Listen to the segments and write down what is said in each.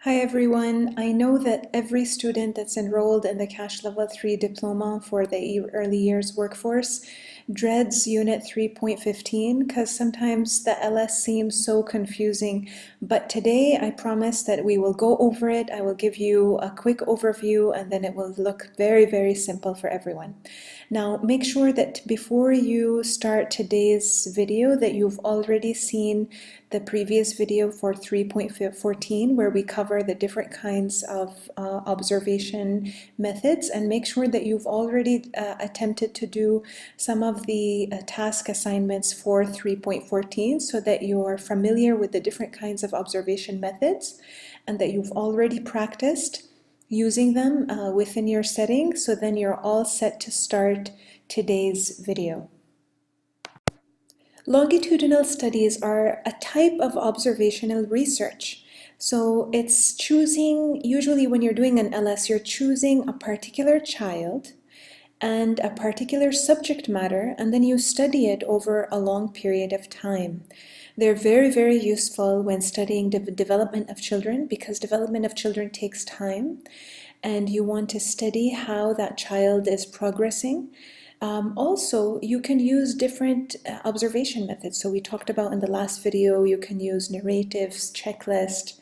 Hi everyone. I know that every student that's enrolled in the Cash Level 3 diploma for the early years workforce dreads Unit 3.15 because sometimes the LS seems so confusing. But today I promise that we will go over it. I will give you a quick overview and then it will look very, very simple for everyone. Now, make sure that before you start today's video that you've already seen the previous video for 3.14 where we cover the different kinds of observation methods, and make sure that you've already attempted to do some of the task assignments for 3.14 so that you're familiar with the different kinds of observation methods and that you've already practiced using them within your setting, so then you're all set to start today's video. Longitudinal studies are a type of observational research. So it's choosing, usually when you're doing an LS, you're choosing a particular child and a particular subject matter, and then you study it over a long period of time. They're very, very useful when studying the development of children, because development of children takes time, and you want to study how that child is progressing. Also, you can use different observation methods. So we talked about in the last video, you can use narratives, checklist,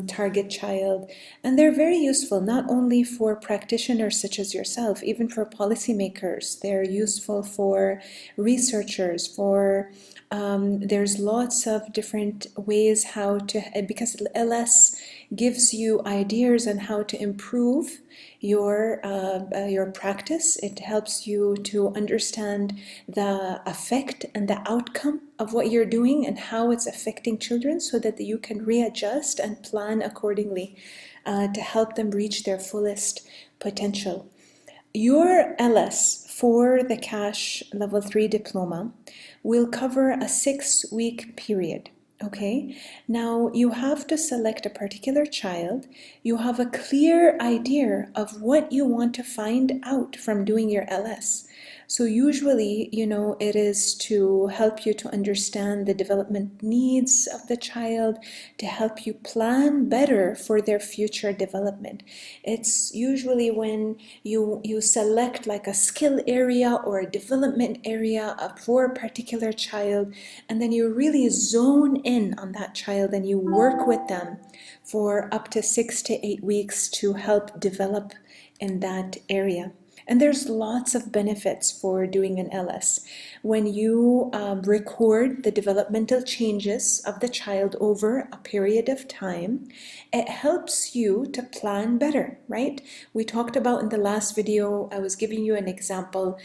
target child, and they're very useful not only for practitioners such as yourself, even for policymakers. They're useful for researchers, for there's lots of different ways how to, because LS gives you ideas on how to improve your practice. It helps you to understand the effect and the outcome of what you're doing and how it's affecting children, so that you can readjust and plan accordingly to help them reach their fullest potential. Your LS for the Cash Level 3 diploma will cover a 6-week period. Okay, now you have to select a particular child. You have a clear idea of what you want to find out from doing your LS. So usually, it is to help you to understand the development needs of the child, to help you plan better for their future development. It's usually when you select like a skill area or a development area for a particular child, and then you really zone in on that child and you work with them for up to 6 to 8 weeks to help develop in that area. And there's lots of benefits for doing an LS. When you record the developmental changes of the child over a period of time, it helps you to plan better, right? We talked about in the last video, I was giving you an example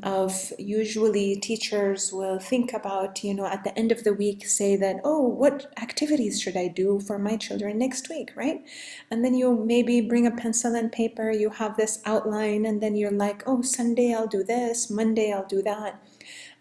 of usually teachers will think about, at the end of the week, say that, oh, what activities should I do for my children next week, right? And then you maybe bring a pencil and paper, you have this outline, and then you're like, oh, Sunday I'll do this, Monday I'll do that.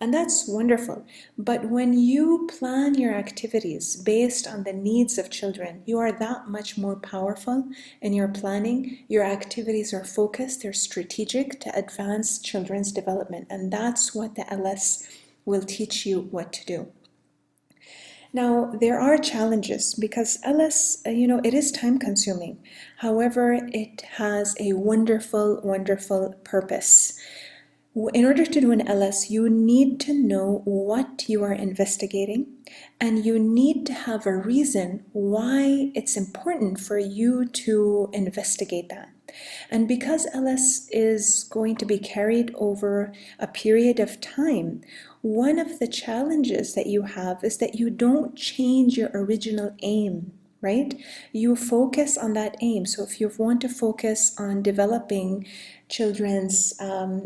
And that's wonderful. But when you plan your activities based on the needs of children, you are that much more powerful in your planning. Your activities are focused, they're strategic to advance children's development. And that's what the LS will teach you what to do. Now, there are challenges because LS, it is time consuming. However, it has a wonderful, wonderful purpose. In order to do an LS, you need to know what you are investigating, and you need to have a reason why it's important for you to investigate that. And because LS is going to be carried over a period of time, one of the challenges that you have is that you don't change your original aim, right? You focus on that aim. So if you want to focus on developing children's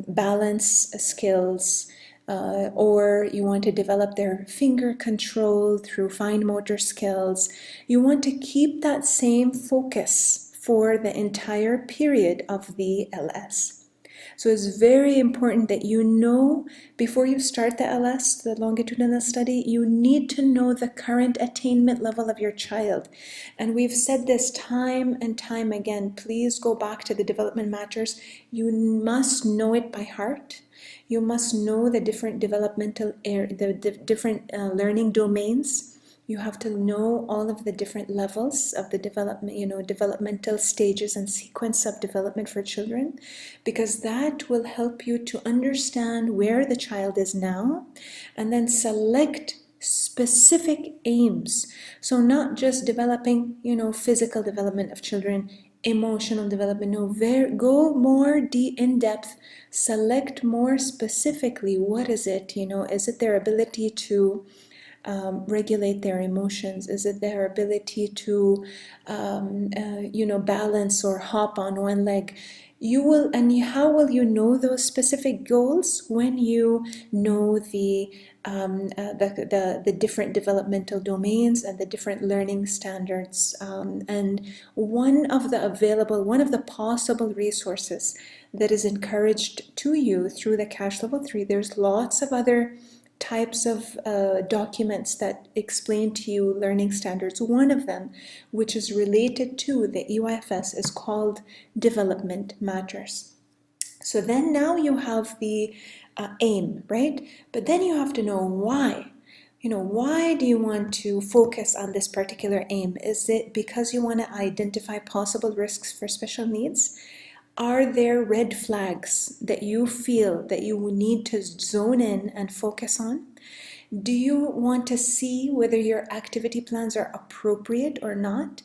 balance skills, or you want to develop their finger control through fine motor skills, you want to keep that same focus for the entire period of the LS. So it's very important that you know, before you start the LS, the longitudinal study, you need to know the current attainment level of your child. And we've said this time and time again, please go back to the development matters. You must know it by heart. You must know the different developmental, the different learning domains You have to know all of the different levels of the development, developmental stages and sequence of development for children, because that will help you to understand where the child is now and then select specific aims. So not just developing, physical development of children, emotional development. No, go more in depth, select more specifically what is it, is it their ability to regulate their emotions? Is it their ability to, balance or hop on one leg? How will you know those specific goals? When you know the different developmental domains and the different learning standards. And one of the possible resources that is encouraged to you through the CASH Level 3, there's lots of other types of documents that explain to you learning standards. One of them, which is related to the EYFS, is called Development Matters. So then now you have the aim, right? But then you have to know why. Why do you want to focus on this particular aim? Is it because you want to identify possible risks for special needs? Are there red flags that you feel that you need to zone in and focus on? Do you want to see whether your activity plans are appropriate or not?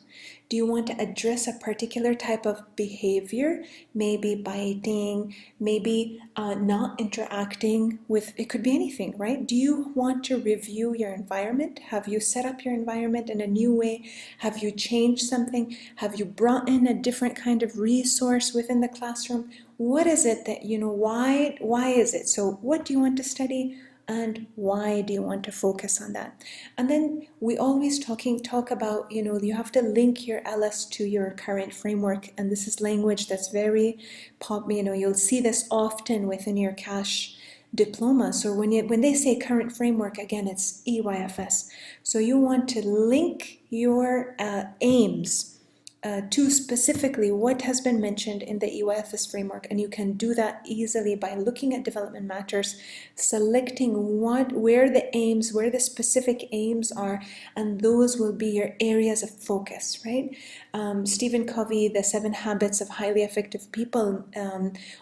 Do you want to address a particular type of behavior, maybe biting, maybe not interacting with, it could be anything, right? Do you want to review your environment? Have you set up your environment in a new way? Have you changed something? Have you brought in a different kind of resource within the classroom? What is it that, why is it? So what do you want to study? And why do you want to focus on that? And then we always talk about, you have to link your LS to your current framework. And this is language that's very you'll see this often within your CASH diploma. So when they say current framework, again, it's EYFS. So you want to link your aims to specifically what has been mentioned in the EYFS framework, and you can do that easily by looking at development matters, selecting where the specific aims are, and those will be your areas of focus, right? Stephen Covey, The 7 Habits of Highly Effective People,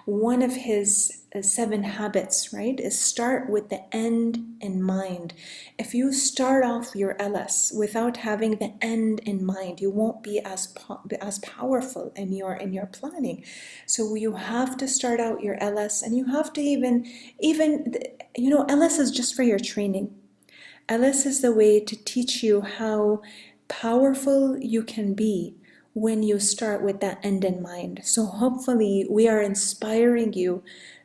one of his 7 habits, right, is start with the end in mind. If you start off your LS without having the end in mind, you won't be as powerful in your planning. So you have to start out your LS, and you have to even LS is just for your training. LS is the way to teach you how powerful you can be when you start with that end in mind. So hopefully we are inspiring you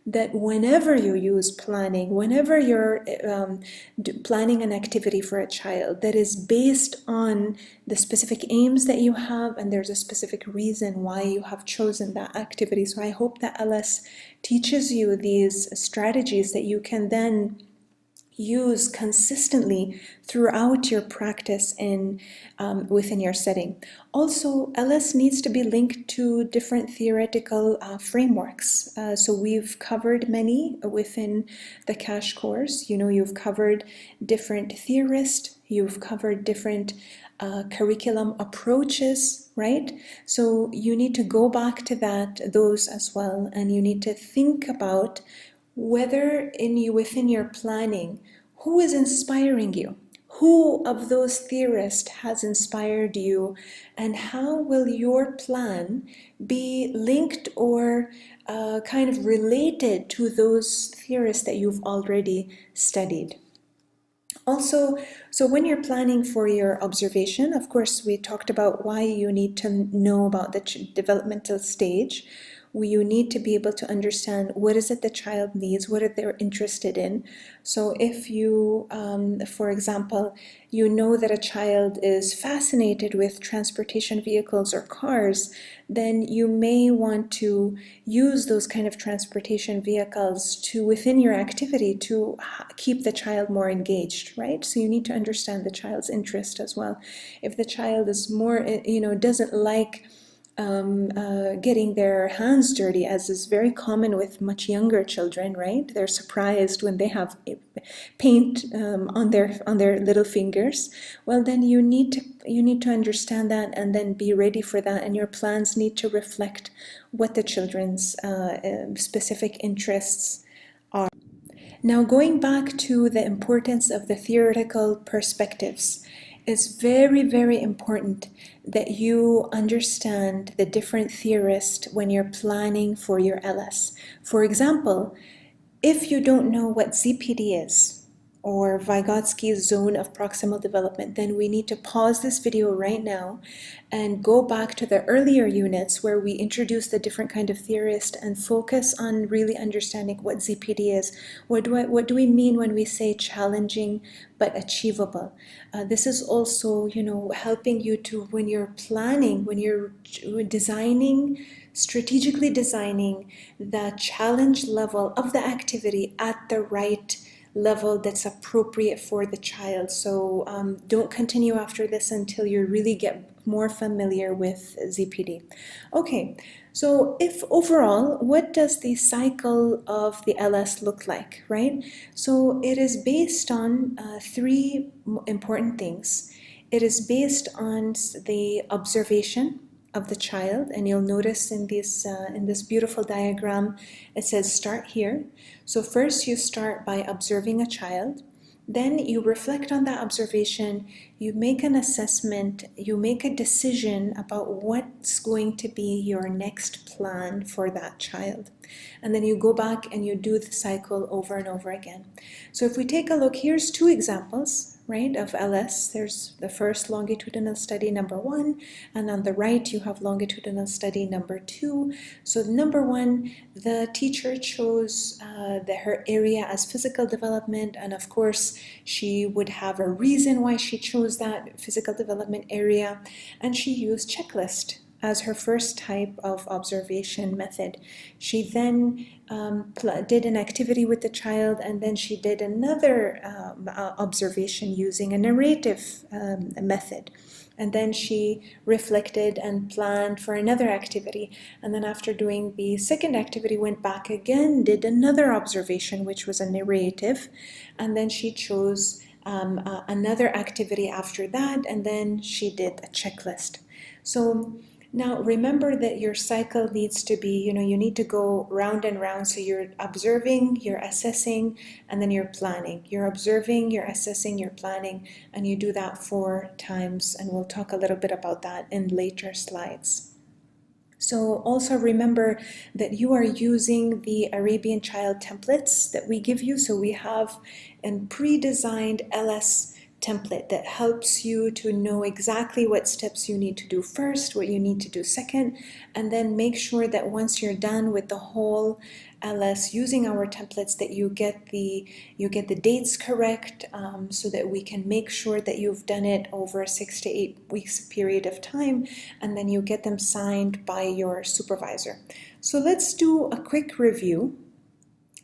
that whenever you use planning, whenever you're planning an activity for a child that is based on the specific aims that you have, and there's a specific reason why you have chosen that activity. So I hope that LS teaches you these strategies that you can then use consistently throughout your practice within your setting. Also, LS needs to be linked to different theoretical frameworks. So we've covered many within the CASH course. You've covered different theorists, you've covered different curriculum approaches, right? So you need to go back to those as well, and you need to think about whether within your planning, who is inspiring you? Who of those theorists has inspired you, and how will your plan be linked or kind of related to those theorists that you've already studied? Also, so when you're planning for your observation, of course, we talked about why you need to know about the developmental stage. You need to be able to understand what is it the child needs, what are they interested in. So if you, for example, you know that a child is fascinated with transportation vehicles or cars, then you may want to use those kind of transportation vehicles within your activity to keep the child more engaged, right? So you need to understand the child's interest as well. If the child is more, doesn't like getting their hands dirty, as is very common with much younger children, right? They're surprised when they have paint on their little fingers, well, then you need to understand that and then be ready for that, and your plans need to reflect what the children's specific interests are. Now, going back to the importance of the theoretical perspectives, it's very, very important that you understand the different theorists when you're planning for your LS. For example, if you don't know what ZPD is, or Vygotsky's zone of proximal development, then we need to pause this video right now and go back to the earlier units where we introduced the different kind of theorist and focus on really understanding what ZPD is. What do we mean when we say challenging but achievable? This is also, helping you to, when you're planning, when you're designing, strategically designing the challenge level of the activity at the right level that's appropriate for the child. So don't continue after this until you really get more familiar with ZPD. Okay, so if overall, what does the cycle of the LS look like, right? So it is based on three important things. It is based on the observation of the child, and you'll notice in this beautiful diagram, it says start here. So first you start by observing a child, then you reflect on that observation, you make an assessment, you make a decision about what's going to be your next plan for that child. And then you go back and you do the cycle over and over again. So if we take a look, here's two examples, right, of LS. There's the first longitudinal study number 1, and on the right you have longitudinal study number 2. So number 1, the teacher chose her area as physical development, and of course she would have a reason why she chose that physical development area, and she used checklist as her first type of observation method. She then did an activity with the child, and then she did another observation using a narrative method. And then she reflected and planned for another activity. And then after doing the second activity, went back again, did another observation, which was a narrative. And then she chose another activity after that, and then she did a checklist. So now remember that your cycle needs to be, you need to go round and round. So you're observing, you're assessing, and then you're planning. You're observing, you're assessing, you're planning, and you do that 4 times. And we'll talk a little bit about that in later slides. So also remember that you are using the Arabian Child templates that we give you. So we have a pre-designed LS template that helps you to know exactly what steps you need to do first, what you need to do second, and then make sure that once you're done with the whole LS using our templates, that you get the dates correct, so that we can make sure that you've done it over a 6 to 8 weeks period of time, and then you get them signed by your supervisor. So let's do a quick review.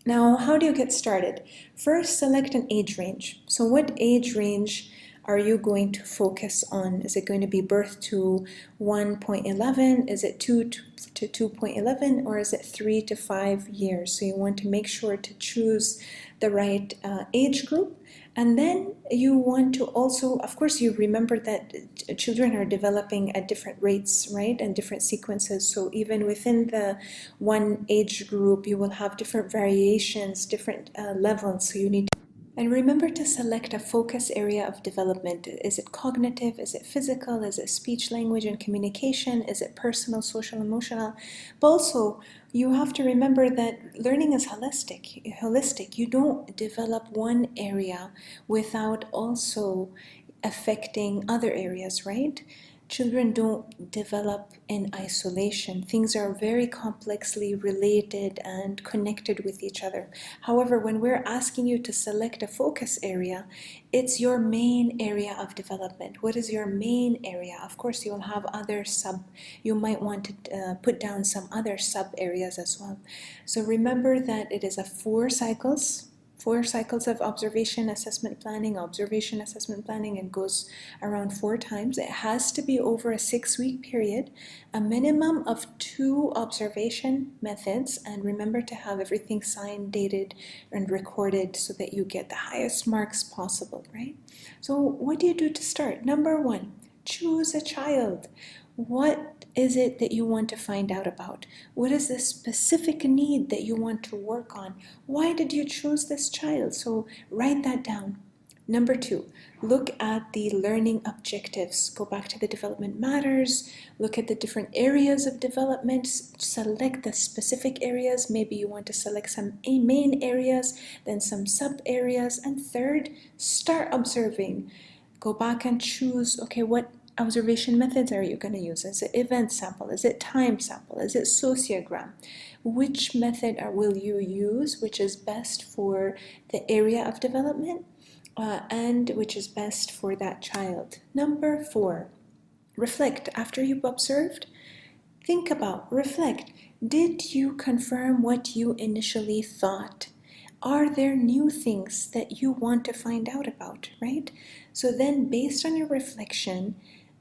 Now, how do you get started? First, select an age range. So what age range are you going to focus on? Is it going to be birth to 1.11? Is it 2 to 2.11? Or is it 3 to 5 years? So you want to make sure to choose the right age group. And then you want to also, of course, you remember that children are developing at different rates, right, and different sequences. So even within the one age group, you will have different variations, different levels. So you need to, and remember to select a focus area of development. Is it cognitive? Is it physical? Is it speech, language, and communication? Is it personal, social, emotional? But also, you have to remember that learning is holistic. You don't develop one area without also affecting other areas, right? Children don't develop in isolation. Things are very complexly related and connected with each other. However, when we're asking you to select a focus area, it's your main area of development. What is your main area? Of course, you'll have other you might want to put down some other sub areas as well. So remember that it is a 4 cycles 4 cycles of observation, assessment, planning, and goes around 4 times. It has to be over a 6-week period, a minimum of 2 observation methods, and remember to have everything signed, dated, and recorded so that you get the highest marks possible, right? So what do you do to start? Number 1, choose a child. What is it that you want to find out about? What is the specific need that you want to work on? Why did you choose this child? So write that down. Number 2, look at the learning objectives. Go back to the development matters, look at the different areas of development, select the specific areas. Maybe you want to select some main areas, then some sub areas. And third, start observing. Go back and choose, okay, what observation methods are you going to use? Is it event sample? Is it time sample? Is it sociogram? Which method will you use, which is best for the area of development and which is best for that child? Number 4, reflect. After you've observed, think about, reflect. Did you confirm what you initially thought? Are there new things that you want to find out about, right? So then based on your reflection,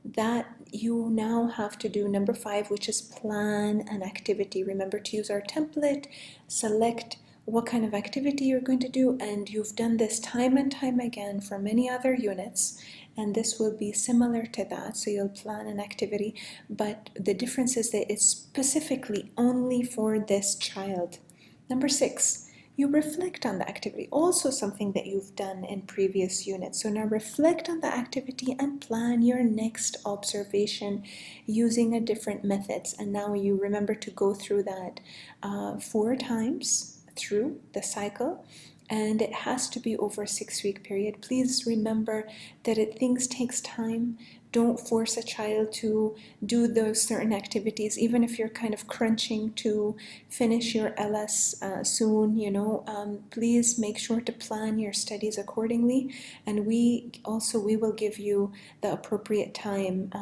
that you now have to do number 5, which is plan an activity. Remember to use our template, select what kind of activity you're going to do, and you've done this time and time again for many other units, and this will be similar to that. So you'll plan an activity, but the difference is that it's specifically only for this child. Number 6, you reflect on the activity, also something that you've done in previous units. So now reflect on the activity and plan your next observation using a different methods. And now you remember to go through that 4 times through the cycle, and it has to be over a 6-week period. Please remember that things takes time. Don't force a child to do those certain activities, even if you're kind of crunching to finish your LS soon, please make sure to plan your studies accordingly. And we will give you the appropriate time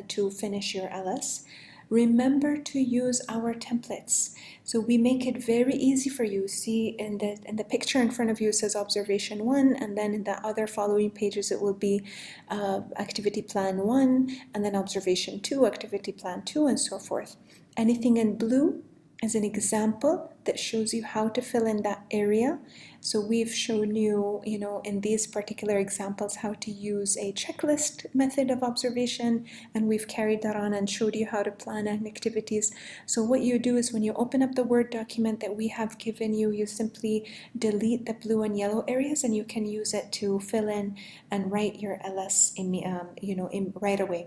to finish your LS. Remember to use our templates. So we make it very easy for you. See in the picture in front of you, it says observation 1, and then in the other following pages it will be activity plan 1, and then observation 2, activity plan 2, and so forth. Anything in blue is an example that shows you how to fill in that area. So we've shown you, in these particular examples, how to use a checklist method of observation, and we've carried that on and showed you how to plan activities. So what you do is when you open up the Word document that we have given you, you simply delete the blue and yellow areas, and you can use it to fill in and write your LS right away.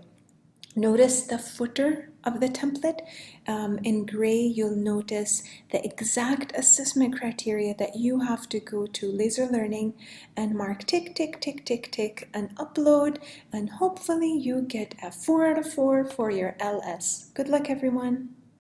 Notice the footer of the template. In gray, you'll notice the exact assessment criteria that you have to go to Laser Learning and mark tick, tick, tick, tick, tick, and upload, and hopefully you get a 4 out of 4 for your LS. Good luck, everyone.